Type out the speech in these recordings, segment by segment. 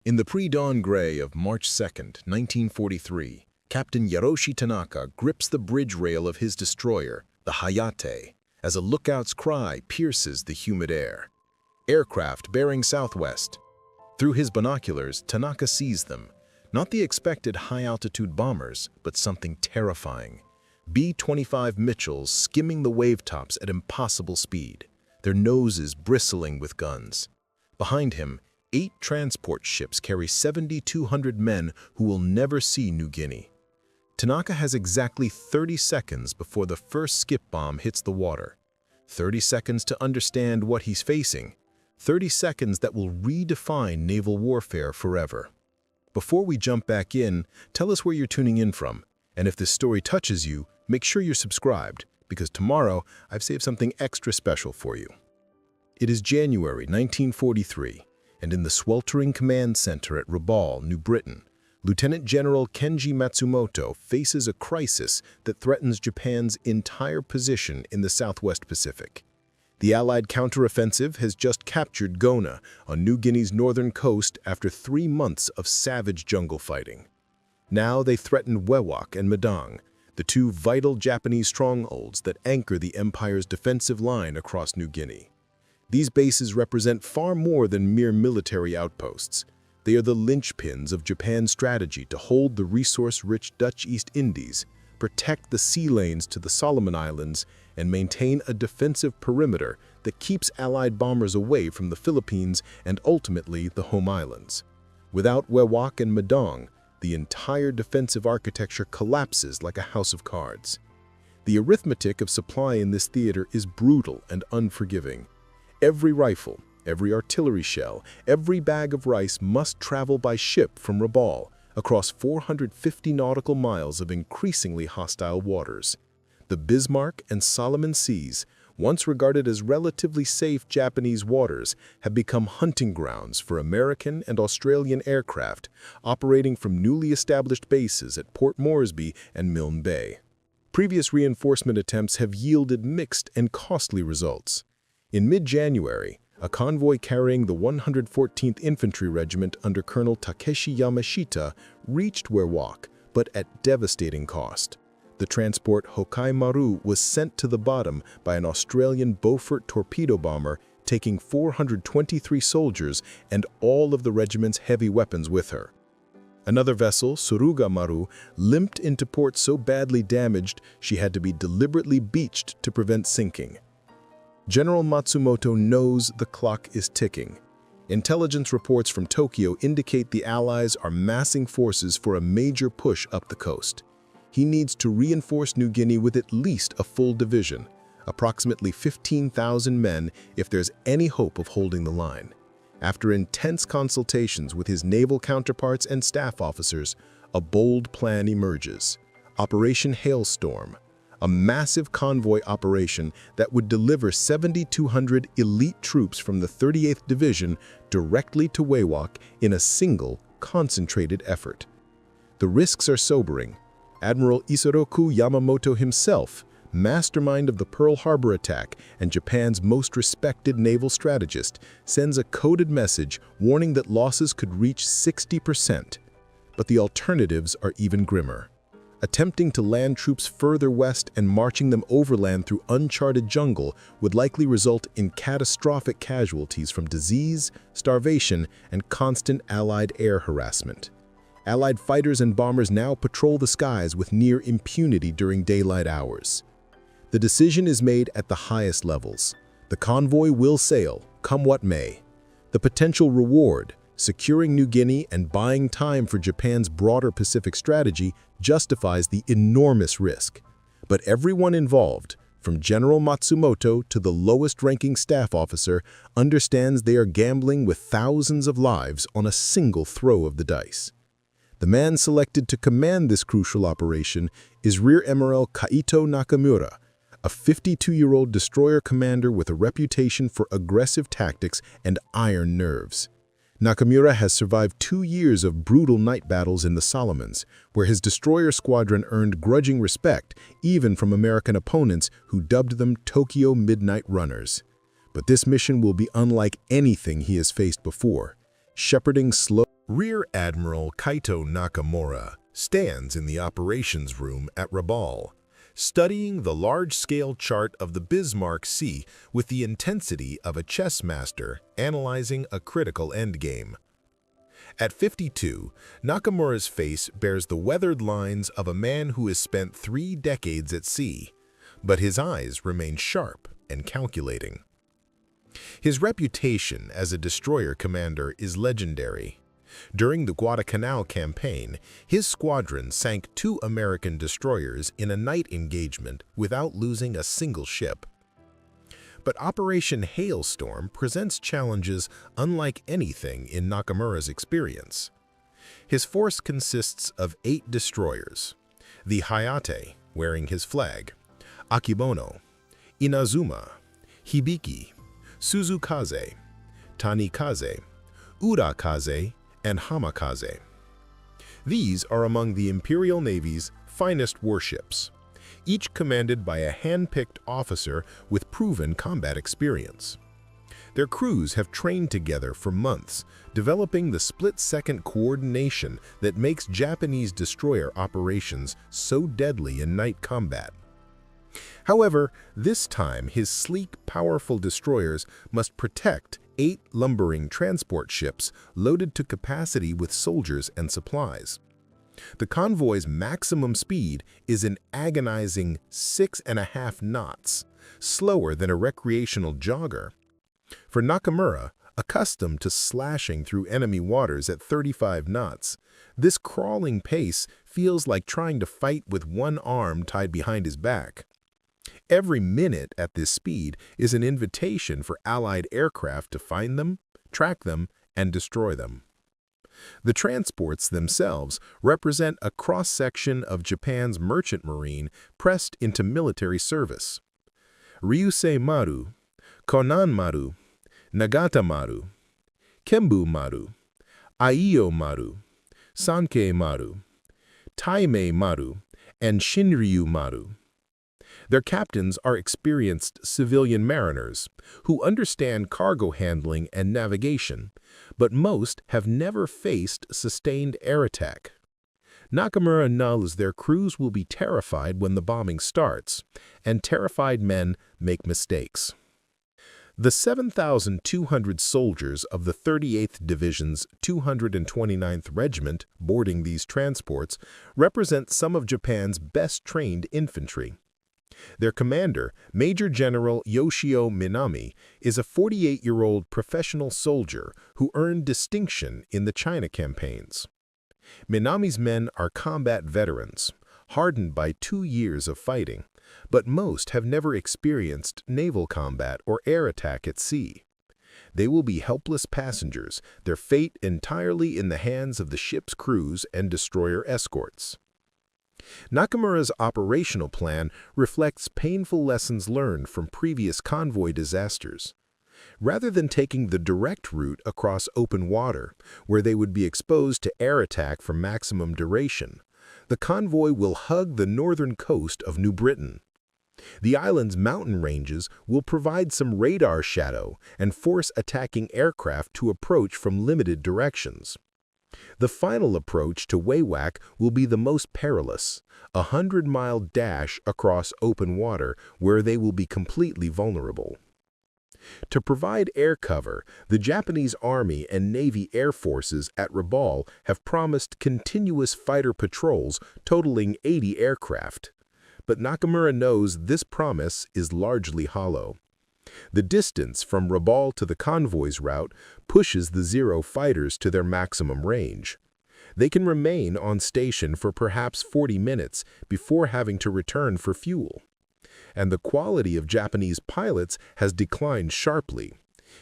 In the pre-dawn gray of March 2nd, 1943, Captain Hiroshi Tanaka grips the bridge rail of his destroyer, the Hayate, as a lookout's cry pierces the humid air. Aircraft bearing southwest. Through his binoculars, Tanaka sees them. Not the expected high-altitude bombers, but something terrifying. B-25 Mitchells skimming the wavetops at impossible speed, their noses bristling with guns. Behind him, 8 transport ships carry 7,200 men who will never see New Guinea. Tanaka has exactly 30 seconds before the first skip bomb hits the water. 30 seconds to understand what he's facing. 30 seconds that will redefine naval warfare forever. Before we jump back in, tell us where you're tuning in from. And if this story touches you, make sure you're subscribed, because tomorrow I've saved something extra special for you. It is January 1943, and in the sweltering command center at Rabaul, New Britain, Lieutenant General Kenji Matsumoto faces a crisis that threatens Japan's entire position in the Southwest Pacific. The Allied counteroffensive has just captured Gona on New Guinea's northern coast after 3 months of savage jungle fighting. Now they threaten Wewak and Madang, the 2 vital Japanese strongholds that anchor the empire's defensive line across New Guinea. These bases represent far more than mere military outposts. They are the linchpins of Japan's strategy to hold the resource-rich Dutch East Indies, protect the sea lanes to the Solomon Islands, and maintain a defensive perimeter that keeps Allied bombers away from the Philippines and ultimately the home islands. Without Wewak and Madang, the entire defensive architecture collapses like a house of cards. The arithmetic of supply in this theater is brutal and unforgiving. Every rifle, every artillery shell, every bag of rice must travel by ship from Rabaul across 450 nautical miles of increasingly hostile waters. The Bismarck and Solomon Seas, once regarded as relatively safe Japanese waters, have become hunting grounds for American and Australian aircraft operating from newly established bases at Port Moresby and Milne Bay. Previous reinforcement attempts have yielded mixed and costly results. In mid-January, a convoy carrying the 114th Infantry Regiment under Colonel Takeshi Yamashita reached Wewak, but at devastating cost. The transport Hokai Maru was sent to the bottom by an Australian Beaufort torpedo bomber, taking 423 soldiers and all of the regiment's heavy weapons with her. Another vessel, Suruga Maru, limped into port so badly damaged she had to be deliberately beached to prevent sinking. General Matsumoto knows the clock is ticking. Intelligence reports from Tokyo indicate the Allies are massing forces for a major push up the coast. He needs to reinforce New Guinea with at least a full division, approximately 15,000 men if there's any hope of holding the line. After intense consultations with his naval counterparts and staff officers, a bold plan emerges. Operation Hailstorm, a massive convoy operation that would deliver 7,200 elite troops from the 38th Division directly to Wewak in a single, concentrated effort. The risks are sobering. Admiral Isoroku Yamamoto himself, mastermind of the Pearl Harbor attack and Japan's most respected naval strategist, sends a coded message warning that losses could reach 60%. But the alternatives are even grimmer. Attempting to land troops further west and marching them overland through uncharted jungle would likely result in catastrophic casualties from disease, starvation, and constant Allied air harassment. Allied fighters and bombers now patrol the skies with near impunity during daylight hours. The decision is made at the highest levels. The convoy will sail, come what may. The potential reward, securing New Guinea and buying time for Japan's broader Pacific strategy, justifies the enormous risk. But everyone involved, from General Matsumoto to the lowest-ranking staff officer, understands they are gambling with thousands of lives on a single throw of the dice. The man selected to command this crucial operation is Rear Admiral Kaito Nakamura, a 52-year-old destroyer commander with a reputation for aggressive tactics and iron nerves. Nakamura has survived 2 years of brutal night battles in the Solomons, where his destroyer squadron earned grudging respect even from American opponents who dubbed them Tokyo Midnight Runners. But this mission will be unlike anything he has faced before, shepherding slow Rear Admiral Kaito Nakamura stands in the operations room at Rabaul, studying the large-scale chart of the Bismarck Sea with the intensity of a chess master analyzing a critical endgame. At 52, Nakamura's face bears the weathered lines of a man who has spent 3 decades at sea, but his eyes remain sharp and calculating. His reputation as a destroyer commander is legendary. During the Guadalcanal campaign, his squadron sank 2 American destroyers in a night engagement without losing a single ship. But Operation Hailstorm presents challenges unlike anything in Nakamura's experience. His force consists of 8 destroyers: the Hayate, wearing his flag, Akebono, Inazuma, Hibiki, Suzukaze, Tanikaze, Urakaze, and Hamakaze. These are among the Imperial Navy's finest warships, each commanded by a hand-picked officer with proven combat experience. Their crews have trained together for months, developing the split-second coordination that makes Japanese destroyer operations so deadly in night combat. However, this time his sleek, powerful destroyers must protect 8 lumbering transport ships loaded to capacity with soldiers and supplies. The convoy's maximum speed is an agonizing 6.5 knots, slower than a recreational jogger. For Nakamura, accustomed to slashing through enemy waters at 35 knots, this crawling pace feels like trying to fight with one arm tied behind his back. Every minute at this speed is an invitation for Allied aircraft to find them, track them, and destroy them. The transports themselves represent a cross-section of Japan's merchant marine pressed into military service. Ryusei Maru, Konan Maru, Nagata Maru, Kembu Maru, Aiyo Maru, Sankei Maru, Taimei Maru, and Shinryu Maru. Their captains are experienced civilian mariners who understand cargo handling and navigation, but most have never faced sustained air attack. Nakamura knows their crews will be terrified when the bombing starts, and terrified men make mistakes. The 7,200 soldiers of the 38th Division's 229th Regiment boarding these transports represent some of Japan's best-trained infantry. Their commander, Major General Yoshio Minami, is a 48-year-old professional soldier who earned distinction in the China campaigns. Minami's men are combat veterans, hardened by 2 years of fighting, but most have never experienced naval combat or air attack at sea. They will be helpless passengers, their fate entirely in the hands of the ship's crews and destroyer escorts. Nakamura's operational plan reflects painful lessons learned from previous convoy disasters. Rather than taking the direct route across open water, where they would be exposed to air attack for maximum duration, the convoy will hug the northern coast of New Britain. The island's mountain ranges will provide some radar shadow and force attacking aircraft to approach from limited directions. The final approach to Wewak will be the most perilous, a 100-mile dash across open water where they will be completely vulnerable. To provide air cover, the Japanese Army and Navy Air Forces at Rabaul have promised continuous fighter patrols totaling 80 aircraft. But Nakamura knows this promise is largely hollow. The distance from Rabaul to the convoy's route pushes the Zero fighters to their maximum range. They can remain on station for perhaps 40 minutes before having to return for fuel. And the quality of Japanese pilots has declined sharply.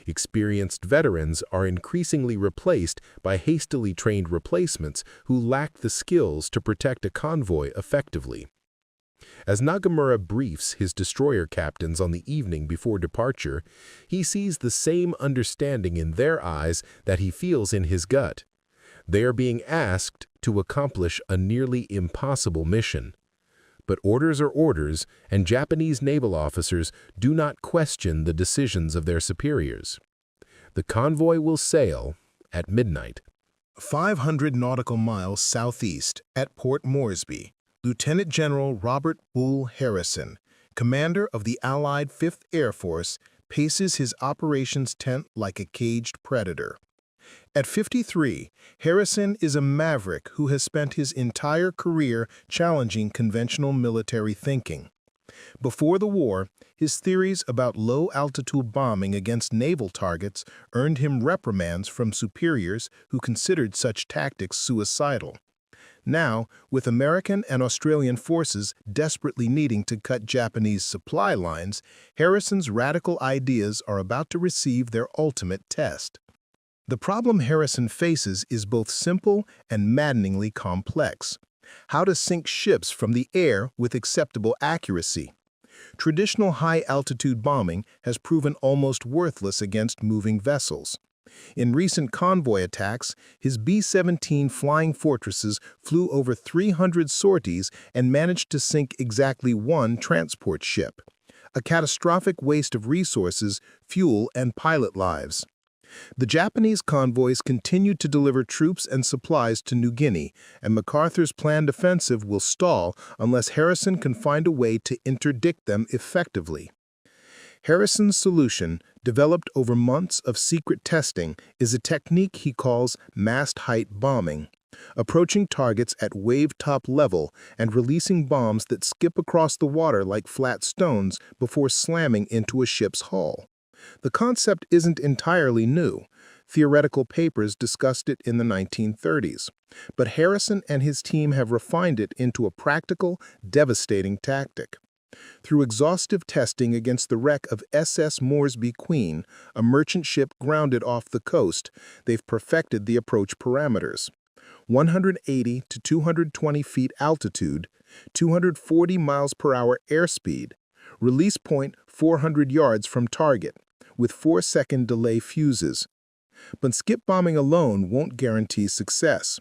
Experienced veterans are increasingly replaced by hastily trained replacements who lack the skills to protect a convoy effectively. As Nakamura briefs his destroyer captains on the evening before departure, he sees the same understanding in their eyes that he feels in his gut. They are being asked to accomplish a nearly impossible mission. But orders are orders, and Japanese naval officers do not question the decisions of their superiors. The convoy will sail at midnight. 500 nautical miles southeast at Port Moresby, Lieutenant General Robert Bull Harrison, commander of the Allied 5th Air Force, paces his operations tent like a caged predator. At 53, Harrison is a maverick who has spent his entire career challenging conventional military thinking. Before the war, his theories about low-altitude bombing against naval targets earned him reprimands from superiors who considered such tactics suicidal. Now, with American and Australian forces desperately needing to cut Japanese supply lines, Harrison's radical ideas are about to receive their ultimate test. The problem Harrison faces is both simple and maddeningly complex: how to sink ships from the air with acceptable accuracy. Traditional high-altitude bombing has proven almost worthless against moving vessels. In recent convoy attacks, his B-17 Flying Fortresses flew over 300 sorties and managed to sink exactly one transport ship. A catastrophic waste of resources, fuel, and pilot lives. The Japanese convoys continued to deliver troops and supplies to New Guinea, and MacArthur's planned offensive will stall unless Harrison can find a way to interdict them effectively. Harrison's solution, developed over months of secret testing, is a technique he calls mast-height bombing, approaching targets at wave-top level and releasing bombs that skip across the water like flat stones before slamming into a ship's hull. The concept isn't entirely new. Theoretical papers discussed it in the 1930s. But Harrison and his team have refined it into a practical, devastating tactic. Through exhaustive testing against the wreck of SS Moresby Queen, a merchant ship grounded off the coast, they've perfected the approach parameters: 180 to 220 feet altitude, 240 miles per hour airspeed, release point 400 yards from target, with 4-second delay fuses. But skip bombing alone won't guarantee success.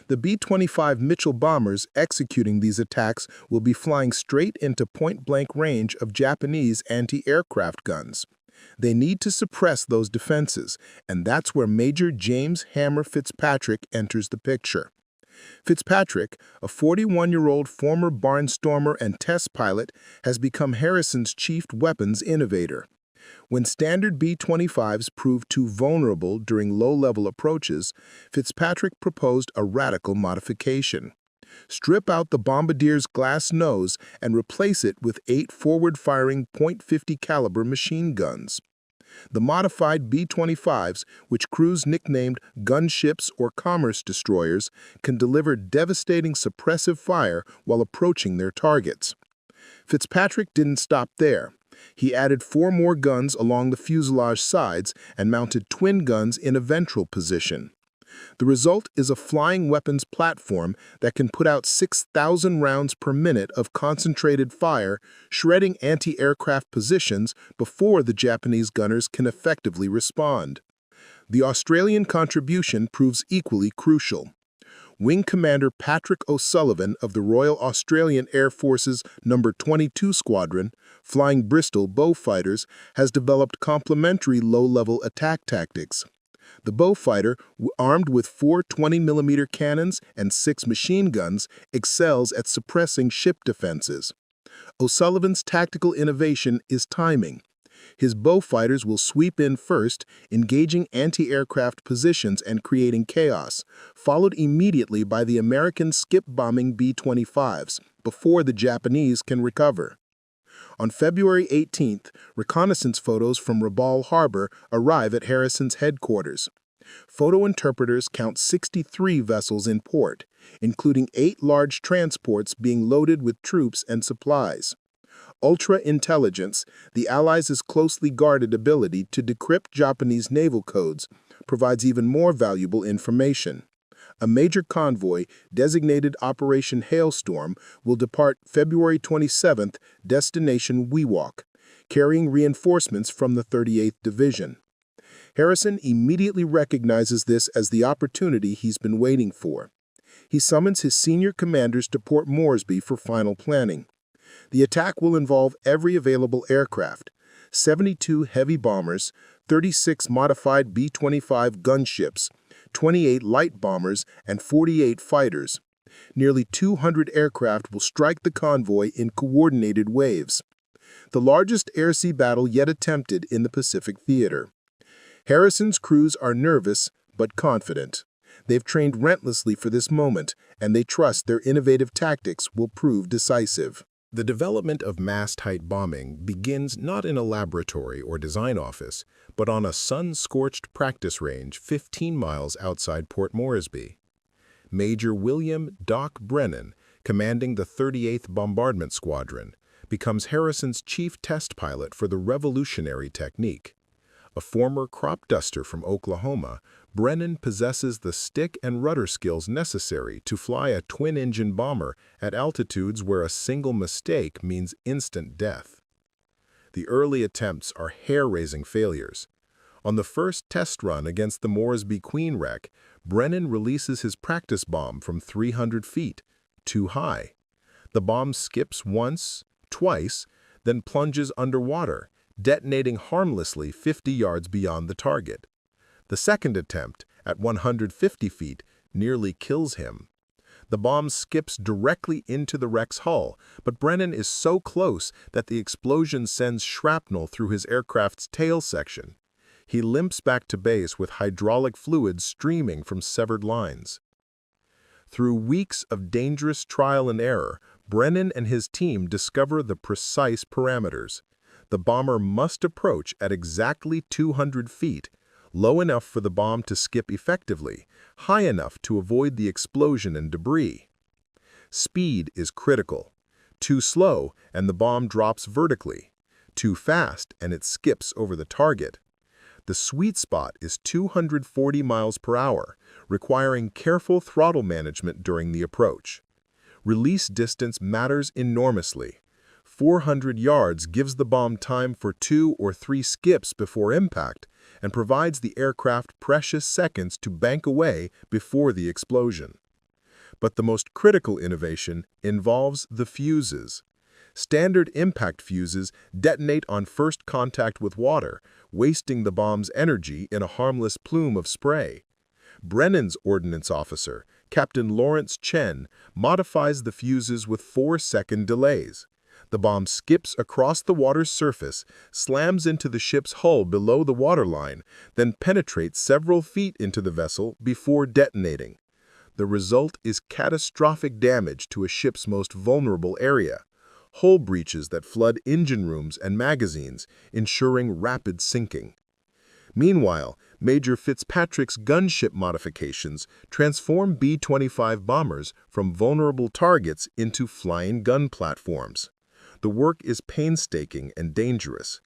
The B-25 Mitchell bombers executing these attacks will be flying straight into point-blank range of Japanese anti-aircraft guns. They need to suppress those defenses, and that's where Major James Hammer Fitzpatrick enters the picture. Fitzpatrick, a 41-year-old former barnstormer and test pilot, has become Harrison's chief weapons innovator. When standard B-25s proved too vulnerable during low-level approaches, Fitzpatrick proposed a radical modification. Strip out the bombardier's glass nose and replace it with 8 forward-firing .50 caliber machine guns. The modified B-25s, which crews nicknamed gunships or commerce destroyers, can deliver devastating suppressive fire while approaching their targets. Fitzpatrick didn't stop there. He added 4 more guns along the fuselage sides and mounted twin guns in a ventral position. The result is a flying weapons platform that can put out 6,000 rounds per minute of concentrated fire, shredding anti-aircraft positions before the Japanese gunners can effectively respond. The Australian contribution proves equally crucial. Wing Commander Patrick O'Sullivan of the Royal Australian Air Force's No. 22 Squadron, flying Bristol Beaufighters, has developed complementary low-level attack tactics. The Beaufighter, armed with 4 20mm cannons and 6 machine guns, excels at suppressing ship defenses. O'Sullivan's tactical innovation is timing. His Beaufighters will sweep in first, engaging anti-aircraft positions and creating chaos, followed immediately by the American skip-bombing B-25s, before the Japanese can recover. On February 18th, reconnaissance photos from Rabaul Harbor arrive at Harrison's headquarters. Photo interpreters count 63 vessels in port, including 8 large transports being loaded with troops and supplies. Ultra-intelligence, the Allies' closely guarded ability to decrypt Japanese naval codes, provides even more valuable information. A major convoy, designated Operation Hailstorm, will depart February 27th, destination Wewak, carrying reinforcements from the 38th Division. Harrison immediately recognizes this as the opportunity he's been waiting for. He summons his senior commanders to Port Moresby for final planning. The attack will involve every available aircraft: 72 heavy bombers, 36 modified B-25 gunships, 28 light bombers, and 48 fighters. Nearly 200 aircraft will strike the convoy in coordinated waves, the largest air-sea battle yet attempted in the Pacific theater. Harrison's crews are nervous but confident. They've trained relentlessly for this moment, and they trust their innovative tactics will prove decisive. The development of mast-height bombing begins not in a laboratory or design office, but on a sun-scorched practice range 15 miles outside Port Moresby. Major William "Doc" Brennan, commanding the 38th Bombardment Squadron, becomes Harrison's chief test pilot for the revolutionary technique. A former crop duster from Oklahoma, Brennan possesses the stick and rudder skills necessary to fly a twin-engine bomber at altitudes where a single mistake means instant death. The early attempts are hair-raising failures. On the first test run against the Moresby Queen wreck, Brennan releases his practice bomb from 300 feet, too high. The bomb skips once, twice, then plunges underwater, detonating harmlessly 50 yards beyond the target. The second attempt, at 150 feet, nearly kills him. The bomb skips directly into the wreck's hull, but Brennan is so close that the explosion sends shrapnel through his aircraft's tail section. He limps back to base with hydraulic fluid streaming from severed lines. Through weeks of dangerous trial and error, Brennan and his team discover the precise parameters. The bomber must approach at exactly 200 feet, low enough for the bomb to skip effectively, high enough to avoid the explosion and debris. Speed is critical. Too slow, and the bomb drops vertically. Too fast, and it skips over the target. The sweet spot is 240 miles per hour, requiring careful throttle management during the approach. Release distance matters enormously. 400 yards gives the bomb time for 2 or 3 skips before impact and provides the aircraft precious seconds to bank away before the explosion. But the most critical innovation involves the fuses. Standard impact fuses detonate on first contact with water, wasting the bomb's energy in a harmless plume of spray. Brennan's ordnance officer, Captain Lawrence Chen, modifies the fuses with 4-second delays. The bomb skips across the water's surface, slams into the ship's hull below the waterline, then penetrates several feet into the vessel before detonating. The result is catastrophic damage to a ship's most vulnerable area, hull breaches that flood engine rooms and magazines, ensuring rapid sinking. Meanwhile, Major Fitzpatrick's gunship modifications transform B-25 bombers from vulnerable targets into flying gun platforms. The work is painstaking and dangerous.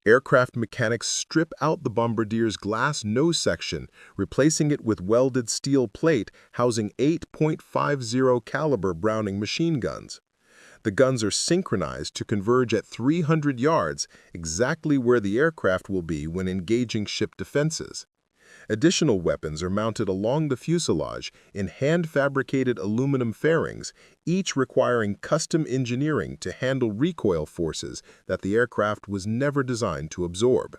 Aircraft mechanics strip out the bombardier's glass nose section, replacing it with welded steel plate housing 8.50 caliber Browning machine guns. The guns are synchronized to converge at 300 yards, exactly where the aircraft will be when engaging ship defenses. Additional weapons are mounted along the fuselage in hand-fabricated aluminum fairings, each requiring custom engineering to handle recoil forces that the aircraft was never designed to absorb.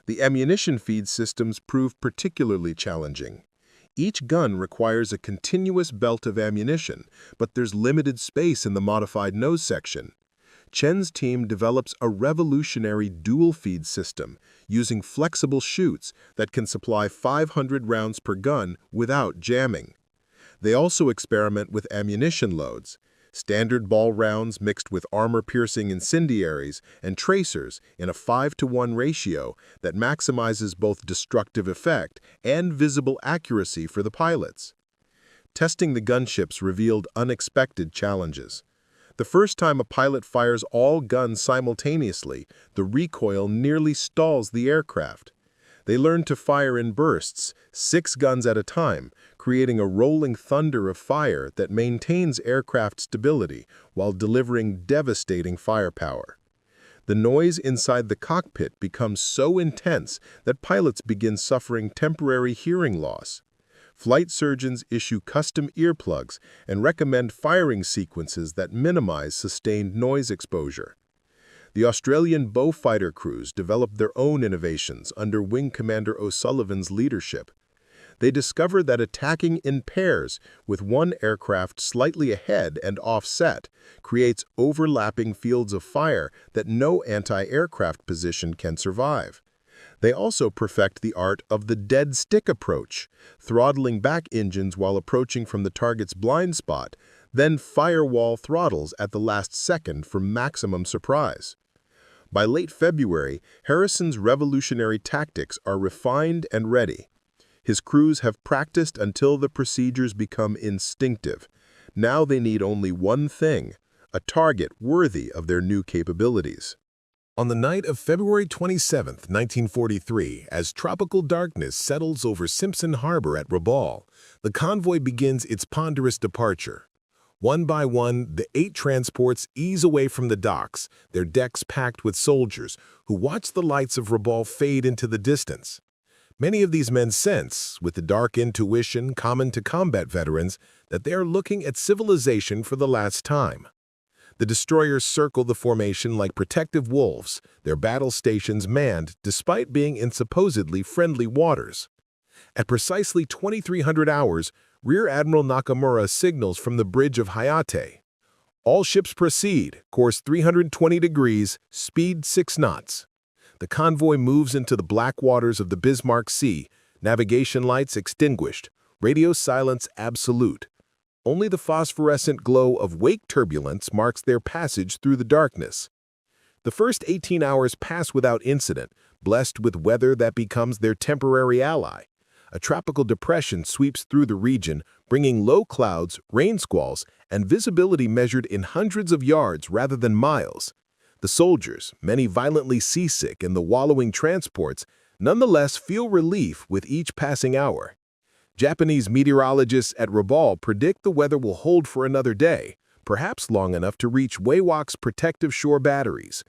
The ammunition feed systems prove particularly challenging. Each gun requires a continuous belt of ammunition, but there's limited space in the modified nose section. Chen's team develops a revolutionary dual-feed system using flexible chutes that can supply 500 rounds per gun without jamming. They also experiment with ammunition loads, standard ball rounds mixed with armor-piercing incendiaries and tracers in a 5-to-1 ratio that maximizes both destructive effect and visible accuracy for the pilots. Testing the gunships revealed unexpected challenges. The first time a pilot fires all guns simultaneously, the recoil nearly stalls the aircraft. They learn to fire in bursts, 6 guns at a time, creating a rolling thunder of fire that maintains aircraft stability while delivering devastating firepower. The noise inside the cockpit becomes so intense that pilots begin suffering temporary hearing loss. Flight surgeons issue custom earplugs and recommend firing sequences that minimize sustained noise exposure. The Australian Beaufighter crews developed their own innovations under Wing Commander O'Sullivan's leadership. They discover that attacking in pairs, with one aircraft slightly ahead and offset, creates overlapping fields of fire that no anti-aircraft position can survive. They also perfect the art of the dead stick approach, throttling back engines while approaching from the target's blind spot, then firewall throttles at the last second for maximum surprise. By late February, Harrison's revolutionary tactics are refined and ready. His crews have practiced until the procedures become instinctive. Now they need only one thing, a target worthy of their new capabilities. On the night of February 27, 1943, as tropical darkness settles over Simpson Harbor at Rabaul, the convoy begins its ponderous departure. One by one, the 8 transports ease away from the docks, their decks packed with soldiers who watch the lights of Rabaul fade into the distance. Many of these men sense, with the dark intuition common to combat veterans, that they are looking at civilization for the last time. The destroyers circle the formation like protective wolves, their battle stations manned despite being in supposedly friendly waters. At precisely 2300 hours, Rear Admiral Nakamura signals from the bridge of Hayate. All ships proceed, course 320 degrees, speed 6 knots. The convoy moves into the black waters of the Bismarck Sea, navigation lights extinguished, radio silence absolute. Only the phosphorescent glow of wake turbulence marks their passage through the darkness. The first 18 hours pass without incident, blessed with weather that becomes their temporary ally. A tropical depression sweeps through the region, bringing low clouds, rain squalls, and visibility measured in hundreds of yards rather than miles. The soldiers, many violently seasick in the wallowing transports, nonetheless feel relief with each passing hour. Japanese meteorologists at Rabaul predict the weather will hold for another day, perhaps long enough to reach Wewak's protective shore batteries.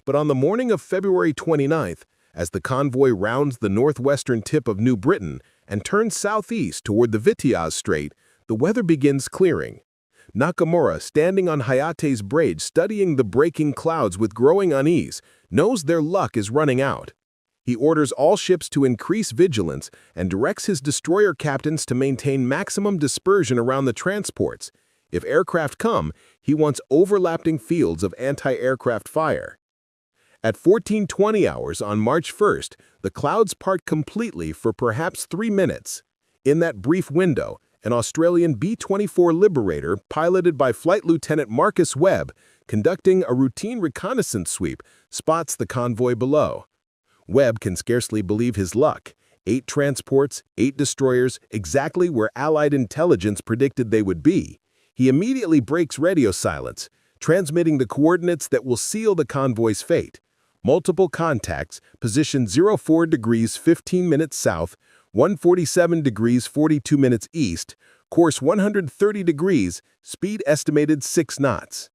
But on the morning of February 29th, as the convoy rounds the northwestern tip of New Britain and turns southeast toward the Vitiaz Strait, the weather begins clearing. Nakamura, standing on Hayate's bridge studying the breaking clouds with growing unease, knows their luck is running out. He orders all ships to increase vigilance and directs his destroyer captains to maintain maximum dispersion around the transports. If aircraft come, he wants overlapping fields of anti-aircraft fire. At 1420 hours on March 1st, the clouds part completely for perhaps 3 minutes. In that brief window, an Australian B-24 Liberator, piloted by Flight Lieutenant Marcus Webb, conducting a routine reconnaissance sweep, spots the convoy below. Webb can scarcely believe his luck. 8 transports, 8 destroyers, exactly where Allied intelligence predicted they would be. He immediately breaks radio silence, transmitting the coordinates that will seal the convoy's fate. Multiple contacts, position 04 degrees 15 minutes south, 147 degrees 42 minutes east, course 130 degrees, speed estimated 6 knots.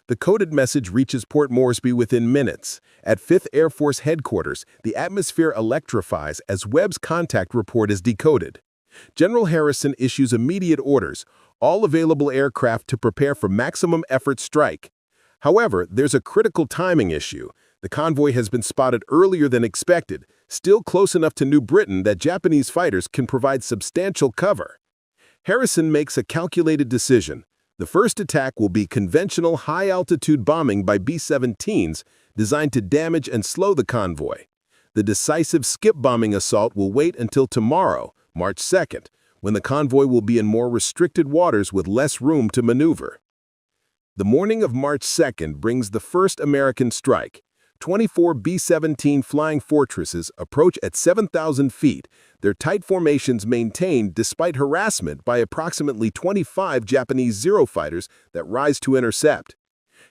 The coded message reaches Port Moresby within minutes. At 5th Air Force Headquarters, the atmosphere electrifies as Webb's contact report is decoded. General Harrison issues immediate orders, all available aircraft to prepare for maximum effort strike. However, there's a critical timing issue. The convoy has been spotted earlier than expected, still close enough to New Britain that Japanese fighters can provide substantial cover. Harrison makes a calculated decision. The first attack will be conventional high-altitude bombing by B-17s designed to damage and slow the convoy. The decisive skip-bombing assault will wait until tomorrow, March 2nd, when the convoy will be in more restricted waters with less room to maneuver. The morning of March 2nd brings the first American strike. 24 B-17 Flying Fortresses approach at 7,000 feet, their tight formations maintained despite harassment by approximately 25 Japanese Zero fighters that rise to intercept.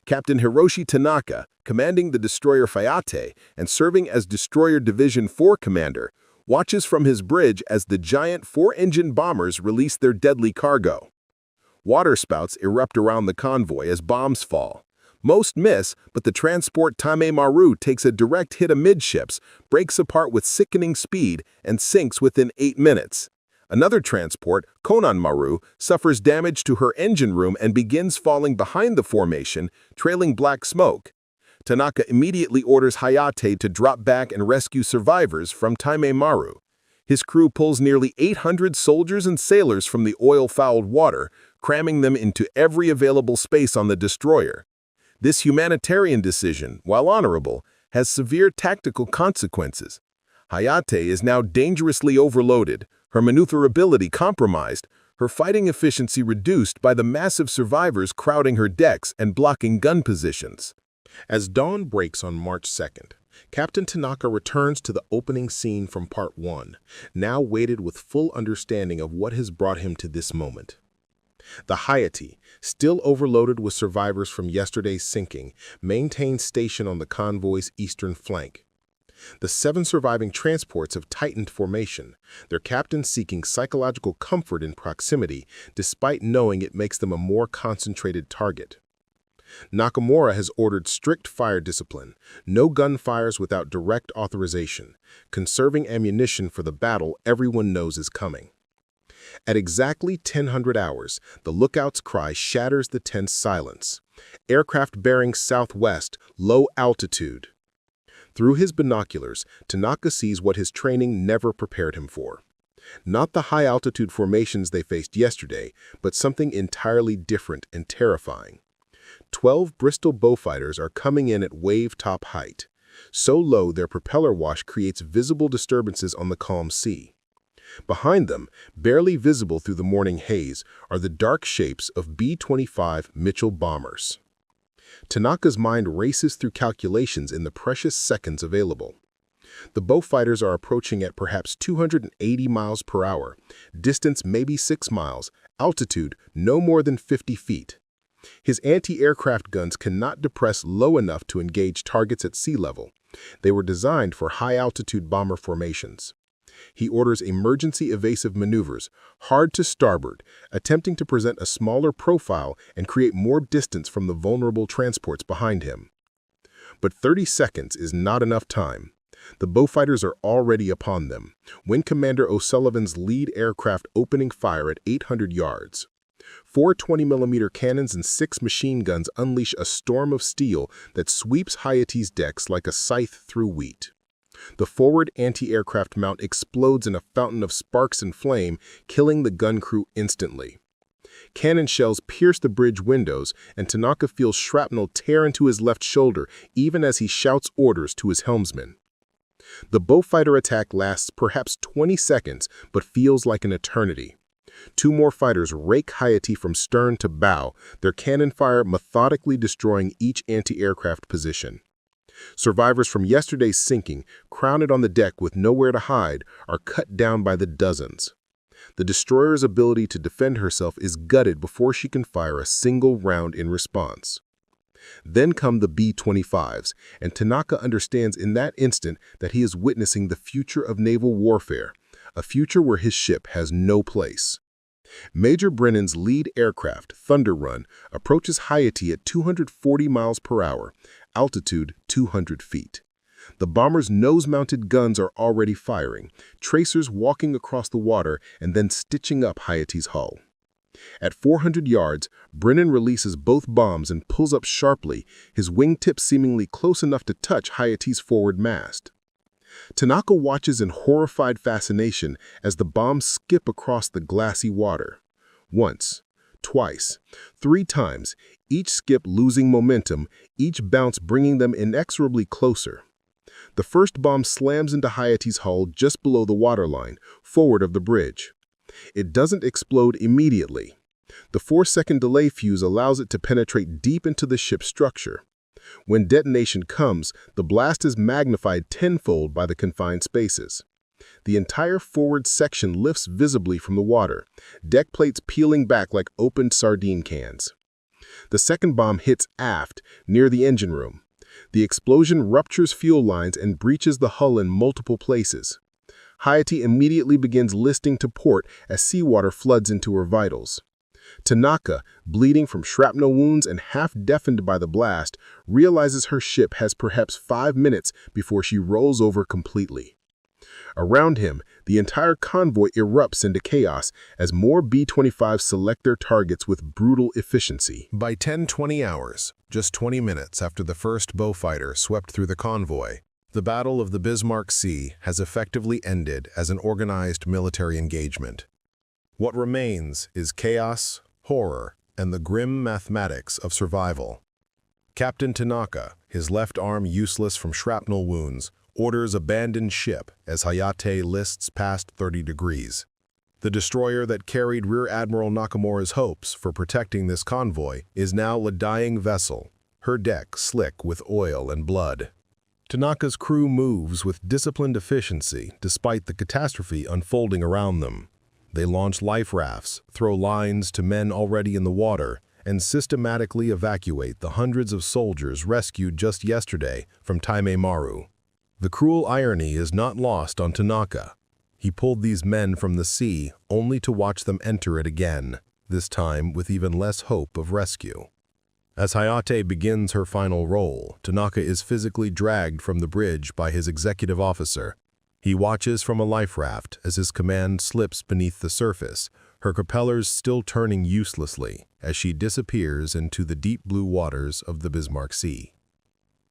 Captain Hiroshi Tanaka, commanding the destroyer Fayate and serving as Destroyer Division 4 commander, watches from his bridge as the giant 4-engine bombers release their deadly cargo. Waterspouts erupt around the convoy as bombs fall. Most miss, but the transport Tame Maru takes a direct hit amidships, breaks apart with sickening speed, and sinks within 8 minutes. Another transport, Konan Maru, suffers damage to her engine room and begins falling behind the formation, trailing black smoke. Tanaka immediately orders Hayate to drop back and rescue survivors from Tame Maru. His crew pulls nearly 800 soldiers and sailors from the oil-fouled water, cramming them into every available space on the destroyer. This humanitarian decision, while honorable, has severe tactical consequences. Hayate is now dangerously overloaded, her maneuverability compromised, her fighting efficiency reduced by the massive survivors crowding her decks and blocking gun positions. As dawn breaks on March 2nd, Captain Tanaka returns to the opening scene from Part 1, now weighted with full understanding of what has brought him to this moment. The Hayate, still overloaded with survivors from yesterday's sinking, maintains station on the convoy's eastern flank. The 7 surviving transports have tightened formation, their captains seeking psychological comfort in proximity, despite knowing it makes them a more concentrated target. Nakamura has ordered strict fire discipline, no gunfires without direct authorization, conserving ammunition for the battle everyone knows is coming. At exactly 1000 hours, the lookout's cry shatters the tense silence. Aircraft bearing southwest, low altitude. Through his binoculars, Tanaka sees what his training never prepared him for. Not the high-altitude formations they faced yesterday, but something entirely different and terrifying. 12 Bristol Beaufighters are coming in at wave-top height. So low their propeller wash creates visible disturbances on the calm sea. Behind them, barely visible through the morning haze, are the dark shapes of B-25 Mitchell bombers. Tanaka's mind races through calculations in the precious seconds available. The Beaufighters are approaching at perhaps 280 miles per hour, distance maybe 6 miles, altitude no more than 50 feet. His anti-aircraft guns cannot depress low enough to engage targets at sea level. They were designed for high-altitude bomber formations. He orders emergency evasive maneuvers, hard to starboard, attempting to present a smaller profile and create more distance from the vulnerable transports behind him. But 30 seconds is not enough time. The Beaufighters are already upon them, Wing Commander O'Sullivan's lead aircraft opening fire at 800 yards. 4 20mm cannons and 6 machine guns unleash a storm of steel that sweeps Hayate's decks like a scythe through wheat. The forward anti-aircraft mount explodes in a fountain of sparks and flame, killing the gun crew instantly. Cannon shells pierce the bridge windows, and Tanaka feels shrapnel tear into his left shoulder even as he shouts orders to his helmsman. The Beaufighter attack lasts perhaps 20 seconds, but feels like an eternity. 2 more fighters rake Hayate from stern to bow, their cannon fire methodically destroying each anti-aircraft position. Survivors from yesterday's sinking, crowded on the deck with nowhere to hide, are cut down by the dozens. The destroyer's ability to defend herself is gutted before she can fire a single round in response. Then come the B-25s, and Tanaka understands in that instant that he is witnessing the future of naval warfare, a future where his ship has no place. Major Brennan's lead aircraft, Thunder Run, approaches Hayate at 240 miles per hour, altitude 200 feet. The bomber's nose-mounted guns are already firing, tracers walking across the water and then stitching up Hayate's hull. At 400 yards, Brennan releases both bombs and pulls up sharply, his wingtips seemingly close enough to touch Hayate's forward mast. Tanaka watches in horrified fascination as the bombs skip across the glassy water. Once, twice, 3 times, each skip losing momentum, each bounce bringing them inexorably closer. The first bomb slams into Hayate's hull just below the waterline, forward of the bridge. It doesn't explode immediately. The 4-second delay fuse allows it to penetrate deep into the ship's structure. When detonation comes, the blast is magnified tenfold by the confined spaces. The entire forward section lifts visibly from the water, deck plates peeling back like opened sardine cans. The second bomb hits aft, near the engine room. The explosion ruptures fuel lines and breaches the hull in multiple places. Hayate immediately begins listing to port as seawater floods into her vitals. Tanaka, bleeding from shrapnel wounds and half-deafened by the blast, realizes her ship has perhaps 5 minutes before she rolls over completely. Around him, the entire convoy erupts into chaos as more B-25s select their targets with brutal efficiency. By 10:20 hours, just 20 minutes after the first Beaufighter swept through the convoy, The Battle of the Bismarck Sea has effectively ended as an organized military engagement. What remains is chaos, horror, and the grim mathematics of survival. Captain Tanaka, his left arm useless from shrapnel wounds, orders abandoned ship as Hayate lists past 30 degrees. The destroyer that carried Rear Admiral Nakamura's hopes for protecting this convoy is now a dying vessel, her deck slick with oil and blood. Tanaka's crew moves with disciplined efficiency despite the catastrophe unfolding around them. They launch life rafts, throw lines to men already in the water, and systematically evacuate the hundreds of soldiers rescued just yesterday from Taime Maru. The cruel irony is not lost on Tanaka. He pulled these men from the sea only to watch them enter it again, this time with even less hope of rescue. As Hayate begins her final role, Tanaka is physically dragged from the bridge by his executive officer. He watches from a life raft as his command slips beneath the surface, her propellers still turning uselessly as she disappears into the deep blue waters of the Bismarck Sea.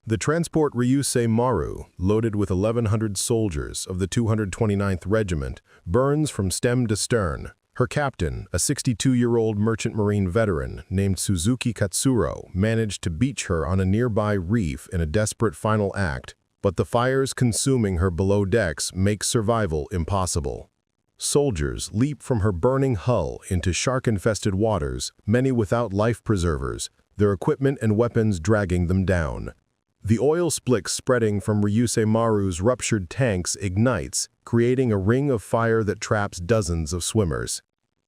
The transport Ryusei Maru, loaded with 1,100 soldiers of the 229th Regiment, burns from stem to stern. Her captain, a 62-year-old merchant marine veteran named Suzuki Katsuro, managed to beach her on a nearby reef in a desperate final act, but the fires consuming her below decks make survival impossible. Soldiers leap from her burning hull into shark-infested waters, many without life preservers, their equipment and weapons dragging them down. The oil splick spreading from Ryusei Maru's ruptured tanks ignites, creating a ring of fire that traps dozens of swimmers.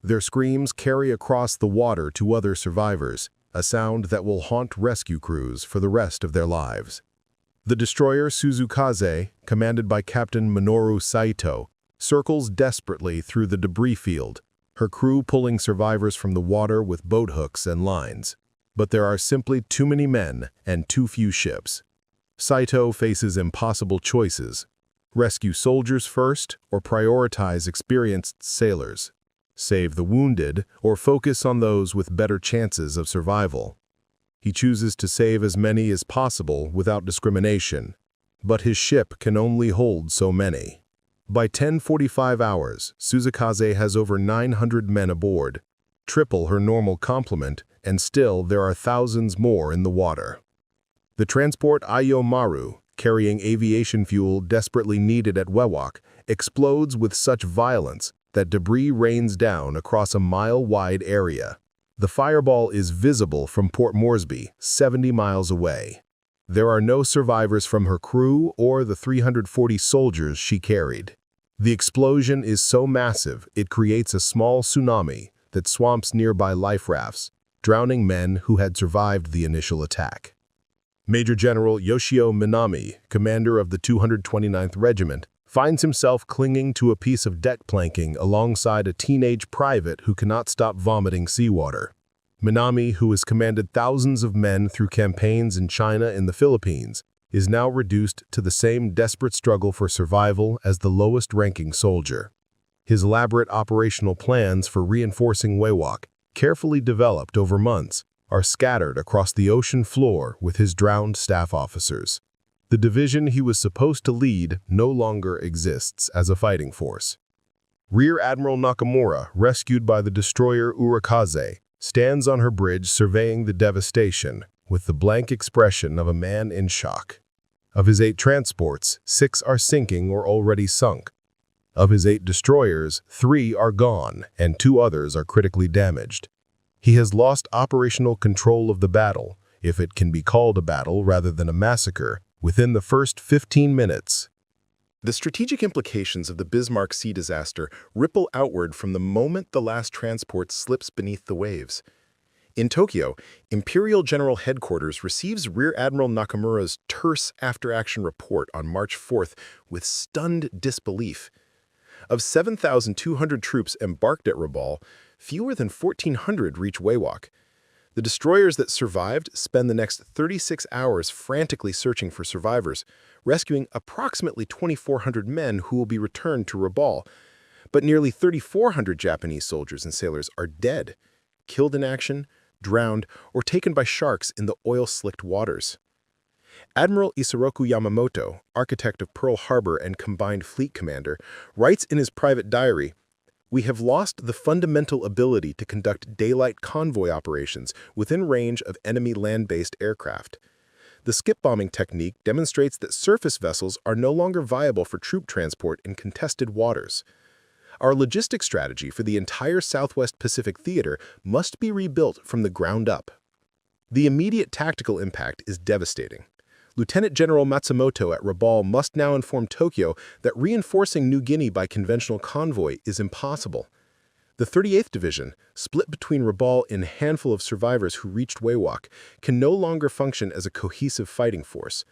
Their screams carry across the water to other survivors, a sound that will haunt rescue crews for the rest of their lives. The destroyer Suzukaze, commanded by Captain Minoru Saito, circles desperately through the debris field, her crew pulling survivors from the water with boat hooks and lines. But there are simply too many men and too few ships. Saito faces impossible choices: rescue soldiers first or prioritize experienced sailors, save the wounded or focus on those with better chances of survival. He chooses to save as many as possible without discrimination, but his ship can only hold so many. By 10:45 hours, Suzukaze has over 900 men aboard, triple her normal complement, and still there are thousands more in the water. The transport Ayo Maru, carrying aviation fuel desperately needed at Wewak, explodes with such violence that debris rains down across a mile-wide area. The fireball is visible from Port Moresby, 70 miles away. There are no survivors from her crew or the 340 soldiers she carried. The explosion is so massive it creates a small tsunami that swamps nearby life rafts, drowning men who had survived the initial attack. Major General Yoshio Minami, commander of the 229th Regiment, finds himself clinging to a piece of deck planking alongside a teenage private who cannot stop vomiting seawater. Minami, who has commanded thousands of men through campaigns in China and the Philippines, is now reduced to the same desperate struggle for survival as the lowest-ranking soldier. His elaborate operational plans for reinforcing Wewak, carefully developed over months, are scattered across the ocean floor with his drowned staff officers. The division he was supposed to lead no longer exists as a fighting force. Rear Admiral Nakamura, rescued by the destroyer Urakaze, stands on her bridge surveying the devastation with the blank expression of a man in shock. Of his 8 transports, 6 are sinking or already sunk. Of his 8 destroyers, 3 are gone and 2 others are critically damaged. He has lost operational control of the battle, if it can be called a battle rather than a massacre, within the first 15 minutes. The strategic implications of the Bismarck Sea disaster ripple outward from the moment the last transport slips beneath the waves. In Tokyo, Imperial General Headquarters receives Rear Admiral Nakamura's terse after-action report on March 4th with stunned disbelief. Of 7,200 troops embarked at Rabaul, fewer than 1,400 reach Wewak. The destroyers that survived spend the next 36 hours frantically searching for survivors, rescuing approximately 2,400 men who will be returned to Rabaul. But nearly 3,400 Japanese soldiers and sailors are dead, killed in action, drowned, or taken by sharks in the oil-slicked waters. Admiral Isoroku Yamamoto, architect of Pearl Harbor and Combined Fleet Commander, writes in his private diary, "We have lost the fundamental ability to conduct daylight convoy operations within range of enemy land-based aircraft. The skip bombing technique demonstrates that surface vessels are no longer viable for troop transport in contested waters. Our logistic strategy for the entire Southwest Pacific Theater must be rebuilt from the ground up." The immediate tactical impact is devastating. Lieutenant General Matsumoto at Rabaul must now inform Tokyo that reinforcing New Guinea by conventional convoy is impossible. The 38th Division, split between Rabaul and a handful of survivors who reached Wewak, can no longer function as a cohesive fighting force.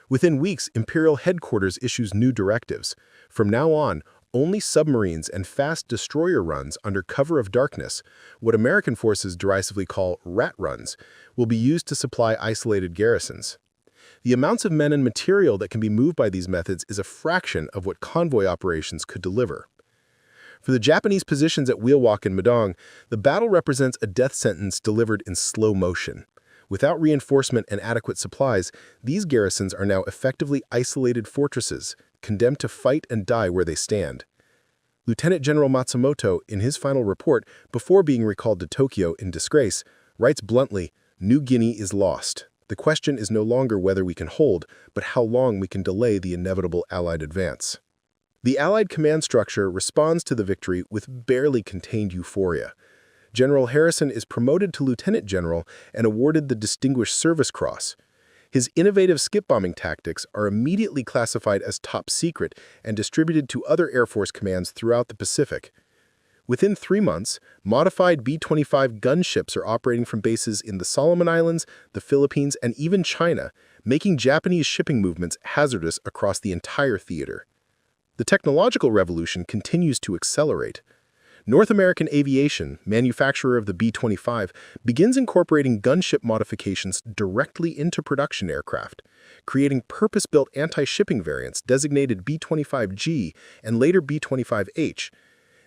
Within weeks, Imperial Headquarters issues new directives. From now on, only submarines and fast destroyer runs under cover of darkness, what American forces derisively call rat runs, will be used to supply isolated garrisons. The amounts of men and material that can be moved by these methods is a fraction of what convoy operations could deliver. For the Japanese positions at Wewak and Madong, the battle represents a death sentence delivered in slow motion. Without reinforcement and adequate supplies, these garrisons are now effectively isolated fortresses, condemned to fight and die where they stand. Lieutenant General Matsumoto, in his final report, before being recalled to Tokyo in disgrace, writes bluntly, "New Guinea is lost. The question is no longer whether we can hold, but how long we can delay the inevitable Allied advance." The Allied command structure responds to the victory with barely contained euphoria. General Harrison is promoted to lieutenant general and awarded the Distinguished Service Cross. His innovative skip-bombing tactics are immediately classified as top secret and distributed to other Air Force commands throughout the Pacific. Within 3 months, modified B-25 gunships are operating from bases in the Solomon Islands, the Philippines, and even China, making Japanese shipping movements hazardous across the entire theater. The technological revolution continues to accelerate. North American Aviation, manufacturer of the B-25, begins incorporating gunship modifications directly into production aircraft, creating purpose-built anti-shipping variants designated B-25G and later B-25H.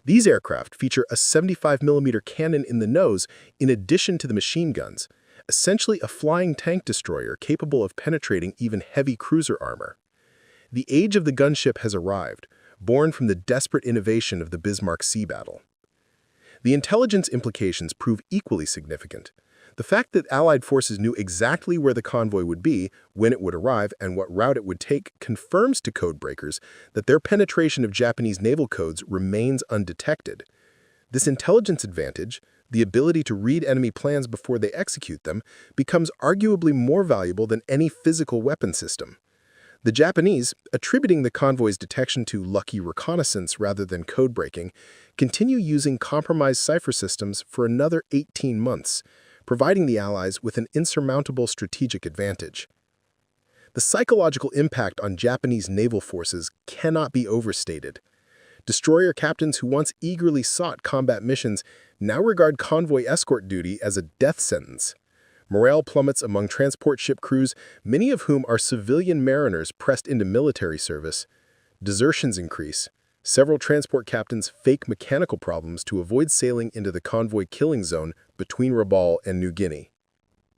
These aircraft feature a 75mm cannon in the nose in addition to the machine guns, essentially a flying tank destroyer capable of penetrating even heavy cruiser armor. The age of the gunship has arrived, born from the desperate innovation of the Bismarck sea battle. The intelligence implications prove equally significant. The fact that Allied forces knew exactly where the convoy would be, when it would arrive, and what route it would take confirms to codebreakers that their penetration of Japanese naval codes remains undetected. This intelligence advantage, the ability to read enemy plans before they execute them, becomes arguably more valuable than any physical weapon system. The Japanese, attributing the convoy's detection to lucky reconnaissance rather than code-breaking, continue using compromised cipher systems for another 18 months, providing the Allies with an insurmountable strategic advantage. The psychological impact on Japanese naval forces cannot be overstated. Destroyer captains who once eagerly sought combat missions now regard convoy escort duty as a death sentence. Morale plummets among transport ship crews, many of whom are civilian mariners pressed into military service. Desertions increase. Several transport captains fake mechanical problems to avoid sailing into the convoy killing zone between Rabaul and New Guinea.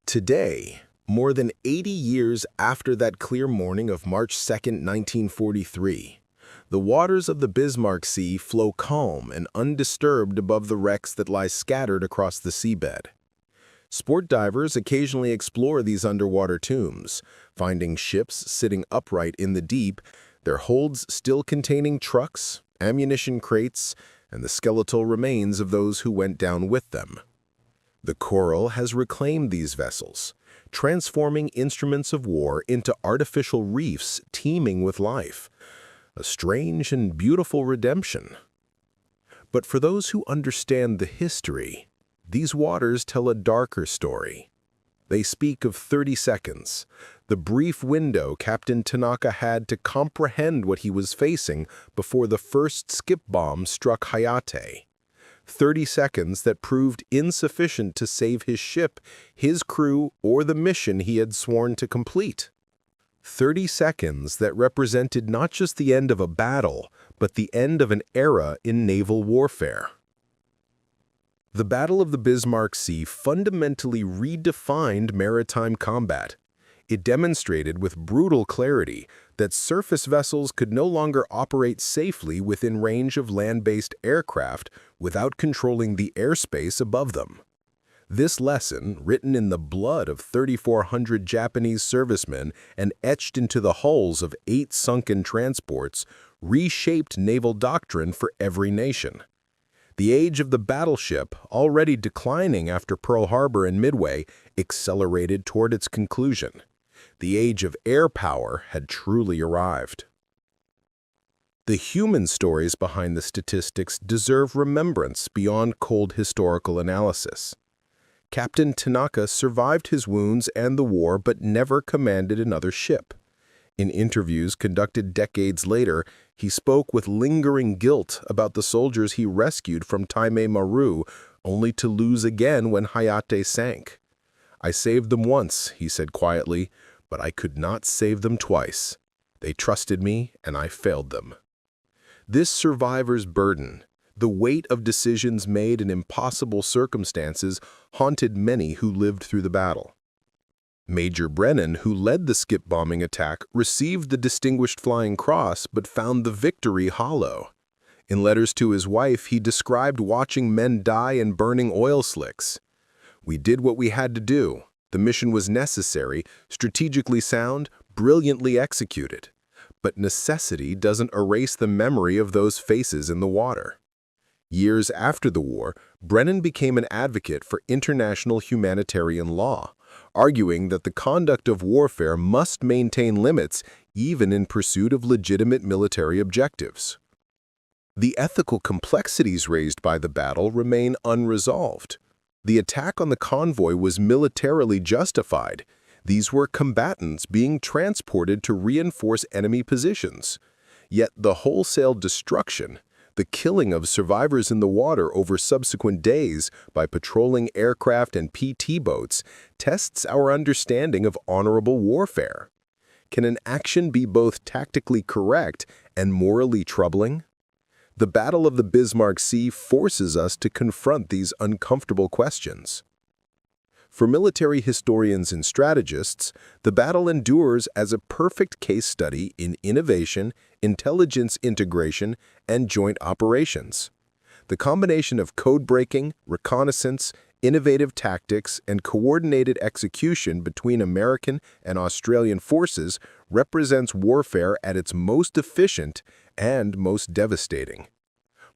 Today, more than 80 years after that clear morning of March 2, 1943, the waters of the Bismarck Sea flow calm and undisturbed above the wrecks that lie scattered across the seabed. Sport divers occasionally explore these underwater tombs, finding ships sitting upright in the deep, their holds still containing trucks, ammunition crates, and the skeletal remains of those who went down with them. The coral has reclaimed these vessels, transforming instruments of war into artificial reefs teeming with life, a strange and beautiful redemption. But for those who understand the history, these waters tell a darker story. They speak of 30 seconds, the brief window Captain Tanaka had to comprehend what he was facing before the first skip bomb struck Hayate. 30 seconds that proved insufficient to save his ship, his crew, or the mission he had sworn to complete. 30 seconds that represented not just the end of a battle, but the end of an era in naval warfare. The Battle of the Bismarck Sea fundamentally redefined maritime combat. It demonstrated with brutal clarity that surface vessels could no longer operate safely within range of land-based aircraft without controlling the airspace above them. This lesson, written in the blood of 3,400 Japanese servicemen and etched into the hulls of 8 sunken transports, reshaped naval doctrine for every nation. The age of the battleship, already declining after Pearl Harbor and Midway, accelerated toward its conclusion. The age of air power had truly arrived. The human stories behind the statistics deserve remembrance beyond cold historical analysis. Captain Tanaka survived his wounds and the war but never commanded another ship. In interviews conducted decades later, he spoke with lingering guilt about the soldiers he rescued from Taimei Maru, only to lose again when Hayate sank. "I saved them once," he said quietly, "but I could not save them twice. They trusted me, and I failed them." This survivor's burden, the weight of decisions made in impossible circumstances, haunted many who lived through the battle. Major Brennan, who led the skip bombing attack, received the Distinguished Flying Cross but found the victory hollow. In letters to his wife, he described watching men die in burning oil slicks. "We did what we had to do. The mission was necessary, strategically sound, brilliantly executed. But necessity doesn't erase the memory of those faces in the water." Years after the war, Brennan became an advocate for international humanitarian law, arguing that the conduct of warfare must maintain limits even in pursuit of legitimate military objectives. The ethical complexities raised by the battle remain unresolved. The attack on the convoy was militarily justified. These were combatants being transported to reinforce enemy positions. Yet the wholesale destruction, the killing of survivors in the water over subsequent days by patrolling aircraft and PT boats, tests our understanding of honorable warfare. Can an action be both tactically correct and morally troubling? The Battle of the Bismarck Sea forces us to confront these uncomfortable questions. For military historians and strategists, the battle endures as a perfect case study in innovation, intelligence integration, and joint operations. The combination of code-breaking, reconnaissance, innovative tactics, and coordinated execution between American and Australian forces represents warfare at its most efficient and most devastating.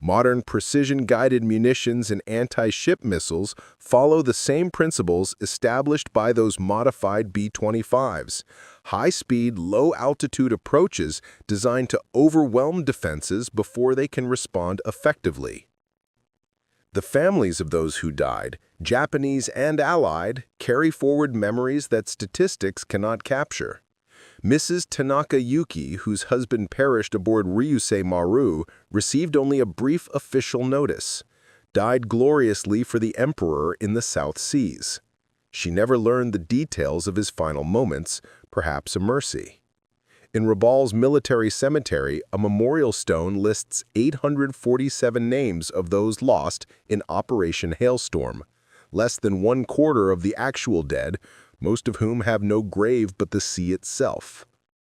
Modern precision-guided munitions and anti-ship missiles follow the same principles established by those modified B-25s, high-speed, low-altitude approaches designed to overwhelm defenses before they can respond effectively. The families of those who died, Japanese and Allied, carry forward memories that statistics cannot capture. Mrs. Tanaka Yuki, whose husband perished aboard Ryusei Maru, received only a brief official notice, died gloriously for the Emperor in the South Seas. She never learned the details of his final moments, perhaps a mercy. In Rabal's military cemetery, a memorial stone lists 847 names of those lost in Operation Hailstorm, less than 1/4 of the actual dead, most of whom have no grave but the sea itself.